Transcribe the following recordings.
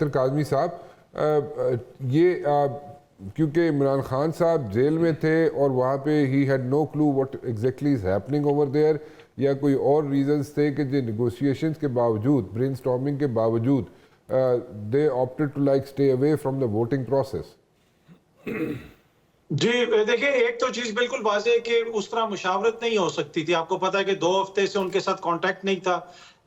अख्तर काज़मी साहब, ये क्योंकि इमरान खान साहब जेल में थे और वहाँ पे ही had no clue what exactly is happening over there, या कोई और रीजंस थे कि जो नेगोशिएशंस के बावजूद, ब्रेनस्टॉर्मिंग के बावजूद they opted to like stay away from the voting process? जी देखिए, एक तो चीज बिल्कुल वाज़ेह है कि उस तरह मुशावरत नहीं हो सकती थी। आपको पता है कि 2 हफ्ते से उनके साथ कांटेक्ट नहीं था।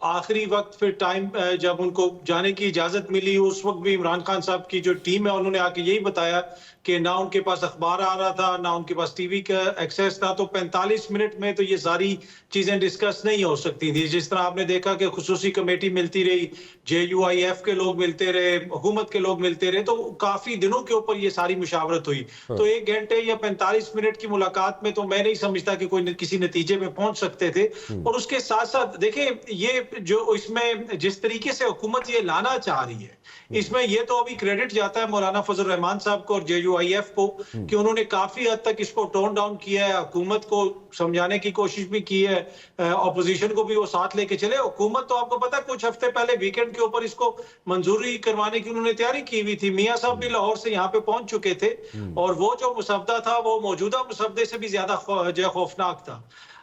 आखिरी वक्त फिर टाइम जब उनको जाने की इजाजत मिली, उस वक्त भी इमरान खान साहब की जो टीम है उन्होंने आके यही बताया कि ना उनके पास अखबार आ रहा था, ना उनके पास टीवी का एक्सेस था। तो 45 मिनट में तो ये सारी चीजें डिस्कस नहीं हो सकती थी। जिस तरह आपने देखा कि खुसूसी कमेटी मिलती रही, JUIF के लोग मिलते रहे, हुकूमत के लोग मिलते रहे, तो काफी दिनों के ऊपर ये सारी मुशावरत हुई। तो 1 घंटे या 45 मिनट की मुलाकात में तो मैं नहीं समझता कि कोई किसी नतीजे में पहुंच सकते थे। और उसके साथ साथ देखिए, ये जो इसमें जिस तरीके से हुकूमत ये लाना चाह रही है, इसमें ये तो अभी क्रेडिट जाता है मौलाना फजल रहमान साहब को और JUIF को कि उन्होंने काफी हद तक इसको टोन डाउन किया है, हुकूमत को समझाने की कोशिश भी की है, ऑपोजिशन को भी वो साथ लेके चले। हुकूमत तो आपको पता है कुछ हफ्ते पहले वीकेंड के ऊपर इसको मंजूरी करवाने की उन्होंने तैयारी की हुई थी। मियां साहब भी लाहौर से यहाँ पे पहुंच चुके थे और वो जो मुसवदा था वो मौजूदा मुसवदे से भी ज्यादा जो खौफनाक था।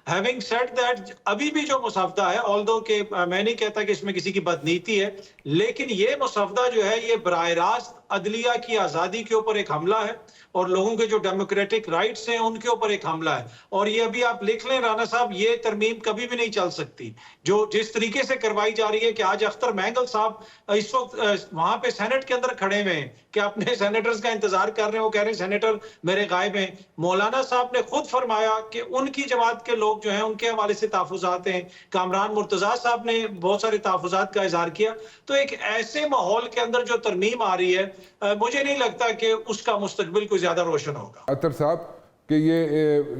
हैविंग सेड दैट, अभी भी जो मुसवदा है, ऑल्दो के मैं नहीं कहता कि इसमें किसी की बदनीति है, लेकिन ये मुसवदा जो है ये बराह रास्त अदलिया की आजादी के ऊपर एक हमला है और लोगों के जो डेमोक्रेटिक राइट्स हैं उनके ऊपर एक हमला है। और ये अभी आप लिख लें राना साहब, ये तरमीम कभी भी नहीं चल सकती जो जिस तरीके से करवाई जा रही है। कि आज अख्तर महंगल साहब इस वक्त वहां पे सेनेट के अंदर खड़े हुए हैं कि अपने सेनेटर्स का इंतजार कर रहे हैं, वो कह रहे हैं सेनेटर मेरे गायब हैं। मौलाना साहब ने खुद फरमाया कि उनकी जमात के लोग जो हैं उनके हवाले से तहफुजात हैं। कामरान मुर्तजा साहब ने बहुत सारे तहफुजात का इजहार किया। तो एक ऐसे माहौल के अंदर जो तरमीम आ रही है, मुझे नहीं लगता कि उसका मुस्तकबिल कोई ज्यादा रोशन होगा। अतर साहब कि ये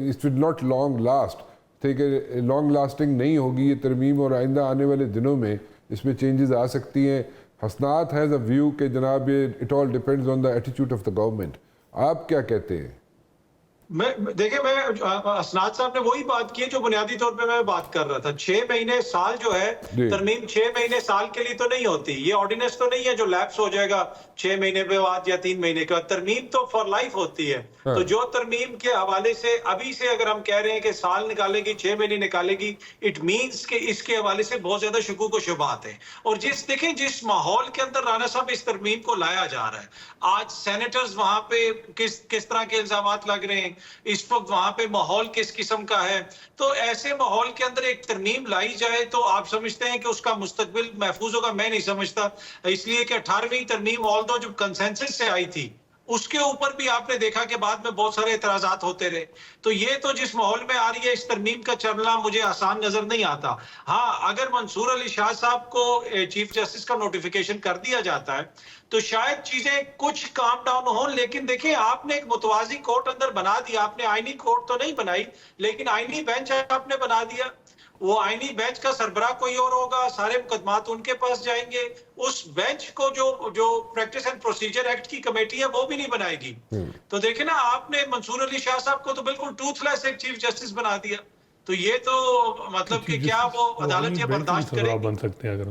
it will not long last थे, कि लॉन्ग लास्टिंग नहीं होगी ये तरमीम और आइंदा आने वाले दिनों में इसमें चेंजेस आ सकती हैं। हसनात हैज़ अ व्यू कि जनाब ये it all depends on the attitude of the government. आप क्या कहते हैं? देखिए, मैं असनाद साहब ने वही बात की है जो बुनियादी तौर पे मैं बात कर रहा था। 6 महीने साल जो है, तरमीम 6 महीने साल के लिए तो नहीं होती। ये ऑर्डिनेंस तो नहीं है जो लैप्स हो जाएगा 6 महीने के बाद या 3 महीने के बाद। तरमीम तो फॉर लाइफ होती है। तो जो तरमीम के हवाले से अभी से अगर हम कह रहे हैं कि साल निकालेगी, 6 महीने निकालेगी, इट मीन्स कि इसके हवाले से बहुत ज्यादा शुकूक व शुबहात है। और जिस माहौल के अंदर राना साहब इस तरमीम को लाया जा रहा है, आज सेनेटर्स वहां पे किस तरह के इल्जाम लग रहे हैं, इस वक्त वहां पे माहौल किस किस्म का है। तो ऐसे माहौल के अंदर एक तरमीम लाई जाए तो आप समझते हैं कि उसका मुस्तकबिल महफूज होगा? मैं नहीं समझता। इसलिए कि 18वीं तरमीम ऑल्दो जो कंसेंसस से आई थी उसके ऊपर भी आपने देखा कि बाद में बहुत सारे एतराजात होते रहे। तो ये तो जिस माहौल में आ रही है, इस तरमीम का चलना मुझे आसान नजर नहीं आता। हाँ, अगर मंसूर अली शाह साहब को चीफ जस्टिस का नोटिफिकेशन कर दिया जाता है तो शायद चीजें कुछ काम डाउन हो। लेकिन देखिए, आपने एक मुतवाजी कोर्ट अंदर बना दिया। आपने आईनी कोर्ट तो नहीं बनाई, लेकिन आईनी बेंच आपने बना दिया। वो आईनी बेंच का सरबराह कोई और होगा, सारे मुकदमात उनके पास जाएंगे। उस बेंच को जो प्रैक्टिस एंड प्रोसीजर एक्ट की कमेटी है वो भी नहीं बनाएगी। तो देखिए ना, आपने मंसूर अली शाह साहब को तो बिल्कुल टूथलेस एक चीफ जस्टिस बना दिया। तो ये तो मतलब कि क्या वो अदालत ये बर्दाश्त करेगी? बन सकते हैं अगर